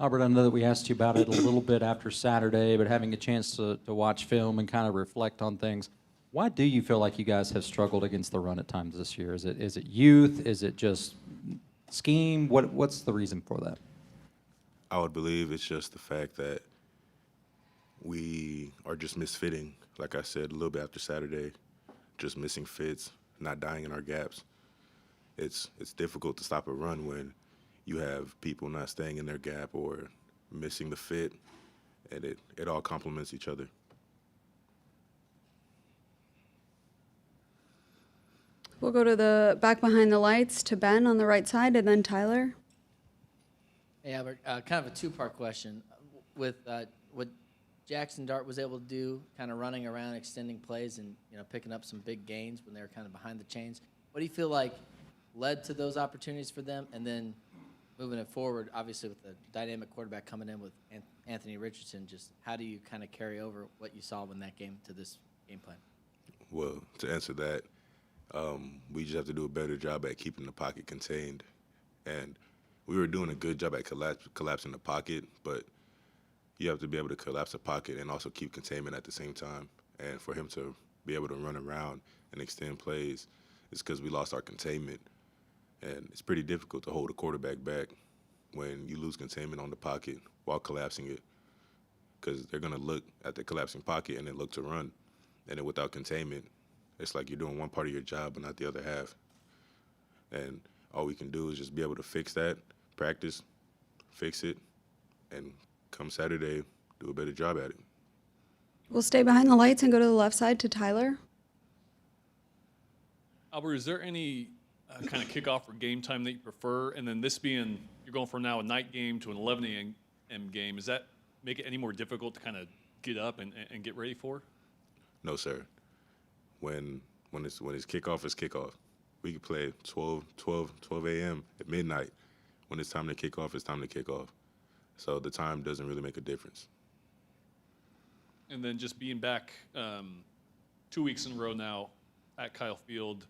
Albert, I know that we asked you about it a little bit after Saturday, but having a chance to watch film and kind of reflect on things, why do you feel like you guys have struggled against the run at times this year? Is it youth? Is it just scheme? What's the reason for that? I would believe it's just the fact that we are just misfitting. Like I said a little bit after Saturday, just missing fits, not dying in our gaps. It's difficult to stop a run when you have people not staying in their gap or missing the fit, and it all complements each other. We'll go to the back behind the lights to Ben on the right side, and then Tyler. Hey, Albert, kind of a two-part question. With what Jackson Dart was able to do, kind of running around, extending plays, and picking up some big gains when they were kind of behind the chains, what do you feel like led to those opportunities for them? And then moving it forward, obviously with the dynamic quarterback coming in with Anthony Richardson, just how do you kind of carry over what you saw in that game to this game plan? Well, to answer that, we just have to do a better job at keeping the pocket contained. And we were doing a good job at collapsing the pocket, but you have to be able to collapse the pocket and also keep containment at the same time. And for him to be able to run around and extend plays, it's because we lost our containment. And it's pretty difficult to hold a quarterback back when you lose containment on the pocket while collapsing it, because they're going to look at the collapsing pocket and then look to run. And then without containment, it's like you're doing one part of your job but not the other half. And all we can do is just be able to fix that, practice, fix it, and come Saturday, do a better job at it. We'll stay behind the lights and go to the left side to Tyler. Albert, is there any kind of kickoff or game time that you prefer? And then this being, you're going from now a night game to an 11 a.m. game, does that make it any more difficult to kind of get up and get ready for? No, sir. When it's kickoff, it's kickoff. We can play 12 a.m. at midnight. When it's time to kick off, it's time to kick off. So the time doesn't really make a difference. And then just being back 2 weeks in a row now at Kyle Field,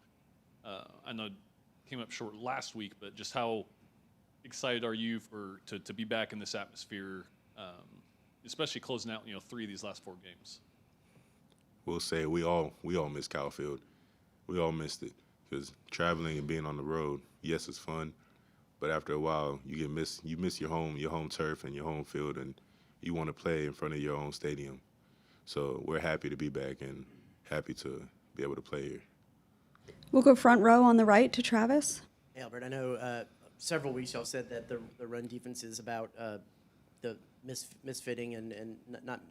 I know it came up short last week, but just how excited are you to be back in this atmosphere, especially closing out 3 of these last 4 games? We'll say we all miss Kyle Field. We all missed it because traveling and being on the road, yes, it's fun, but after a while you miss your home turf and your home field, and you want to play in front of your own stadium. So we're happy to be back and happy to be able to play here. We'll go front row on the right to Travis. Hey, Albert, I know several weeks y'all said that the run defense is about the misfitting and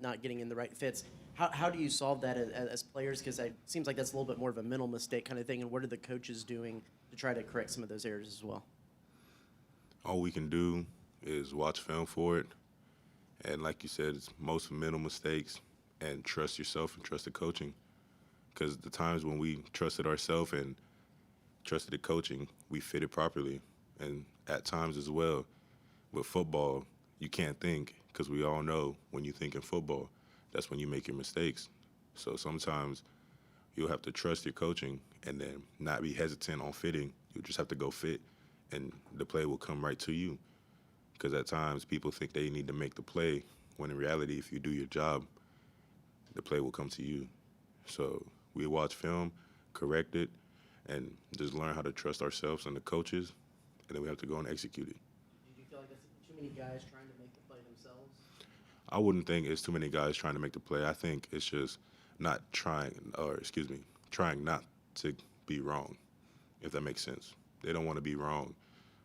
not getting in the right fits. How do you solve that as players? Because it seems like that's a little bit more of a mental mistake kind of thing. And what are the coaches doing to try to correct some of those errors as well? All we can do is watch film for it. And like you said, it's most mental mistakes, and trust yourself and trust the coaching. Because the times when we trusted ourselves and trusted the coaching, we fit it properly. And at times as well, with football, you can't think, because we all know when you think in football, that's when you make your mistakes. So sometimes you'll have to trust your coaching and then not be hesitant on fitting. You'll just have to go fit, and the play will come right to you. Because at times people think they need to make the play, when in reality, if you do your job, the play will come to you. So we watch film, correct it, and just learn how to trust ourselves and the coaches, and then we have to go and execute it. Do you feel like that's too many guys trying to make the play themselves? I wouldn't think it's too many guys trying to make the play. I think it's just trying not to be wrong, if that makes sense. They don't want to be wrong,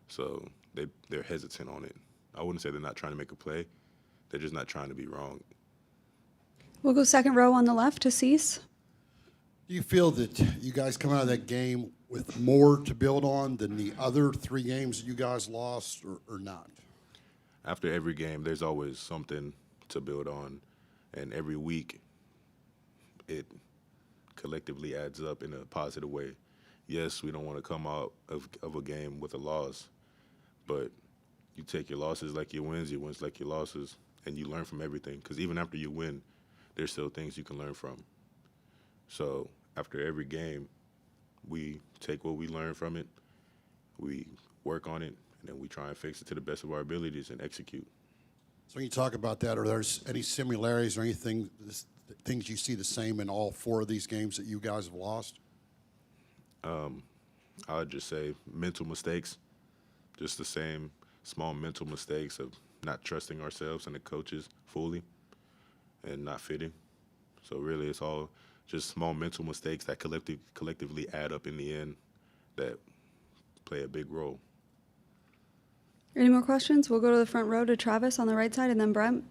so they're hesitant on it. I wouldn't say they're not trying to make a play. They're just not trying to be wrong. We'll go second row on the left to Cease. Do you feel that you guys come out of that game with more to build on than the other 3 games that you guys lost, or not? After every game, there's always something to build on, and every week it collectively adds up in a positive way. Yes, we don't want to come out of a game with a loss, but you take your losses like your wins like your losses, and you learn from everything, because even after you win, there's still things you can learn from. So after every game, we take what we learn from it, we work on it, and then we try and fix it to the best of our abilities and execute. So when you talk about that, are there any similarities or anything, things you see the same in all 4 of these games that you guys have lost? I would just say mental mistakes, just the same small mental mistakes of not trusting ourselves and the coaches fully and not fitting. So really it's all just small mental mistakes that collectively add up in the end that play a big role. Any more questions? We'll go to the front row to Travis on the right side and then Brent.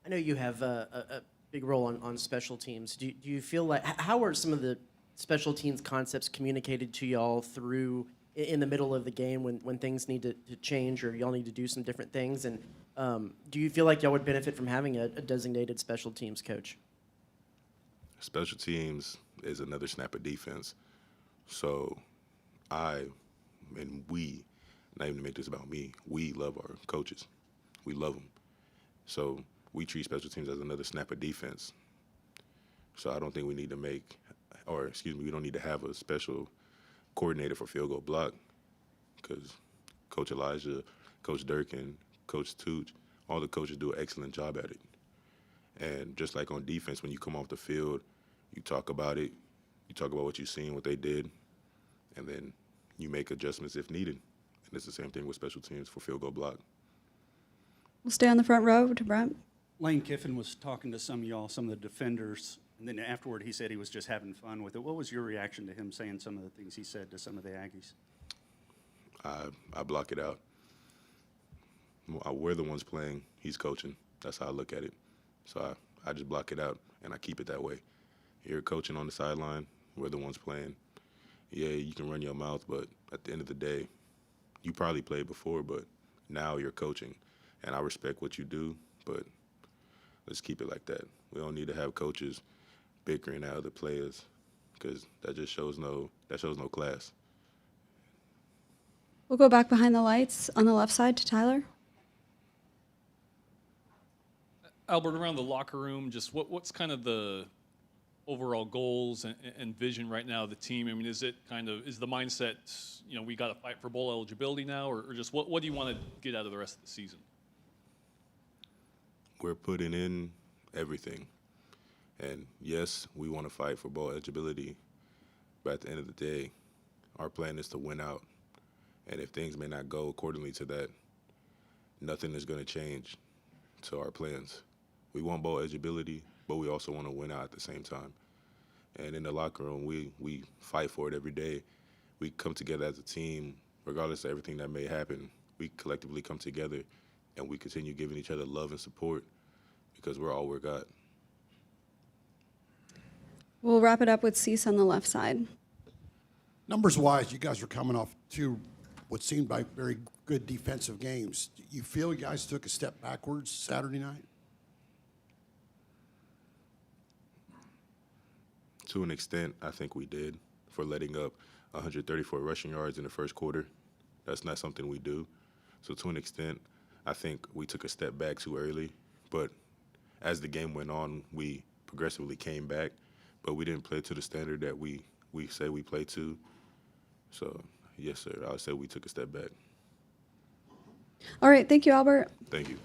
I know you have a big role on special teams. Do you feel like, how are some of the special teams concepts communicated to y'all through in the middle of the game when things need to change or y'all need to do some different things? And do you feel like y'all would benefit from having a designated special teams coach? Special teams is another snap of defense. So we, not even to make this about me, we love our coaches. We love them. So we treat special teams as another snap of defense. So I don't think we need to we don't need to have a special coordinator for field goal block because Coach Elijah, Coach Durkin, Coach Tooch, all the coaches do an excellent job at it. And just like on defense, when you come off the field, you talk about it, you talk about what you've seen, what they did, and then you make adjustments if needed. And it's the same thing with special teams for field goal block. We'll stay on the front row to Brent. Lane Kiffin was talking to some of y'all, some of the defenders, and then afterward he said he was just having fun with it. What was your reaction to him saying some of the things he said to some of the Aggies? I block it out. We're the ones playing, he's coaching. That's how I look at it. So I just block it out, and I keep it that way. You're coaching on the sideline, we're the ones playing. Yeah, you can run your mouth, but at the end of the day, you probably played before, but now you're coaching. And I respect what you do, but let's keep it like that. We don't need to have coaches bickering at other players because that just shows no class. We'll go back behind the lights on the left side to Tyler. Albert, around the locker room, just what's kind of the overall goals and vision right now of the team? I mean, is the mindset, we got to fight for bowl eligibility now, or just what do you want to get out of the rest of the season? We're putting in everything. And yes, we want to fight for bowl eligibility, but at the end of the day, our plan is to win out. And if things may not go accordingly to that, nothing is going to change to our plans. We want bowl eligibility, but we also want to win out at the same time. And in the locker room, we fight for it every day. We come together as a team, regardless of everything that may happen. We collectively come together, and we continue giving each other love and support because we're all we're got. We'll wrap it up with Cease on the left side. Numbers-wise, you guys are coming off 2 what seemed like very good defensive games. Do you feel you guys took a step backwards Saturday night? To an extent, I think we did for letting up 134 rushing yards in the first quarter. That's not something we do. So to an extent, I think we took a step back too early. But as the game went on, we progressively came back, but we didn't play to the standard that we say we play to. So, yes, sir, I would say we took a step back. All right, thank you, Albert. Thank you.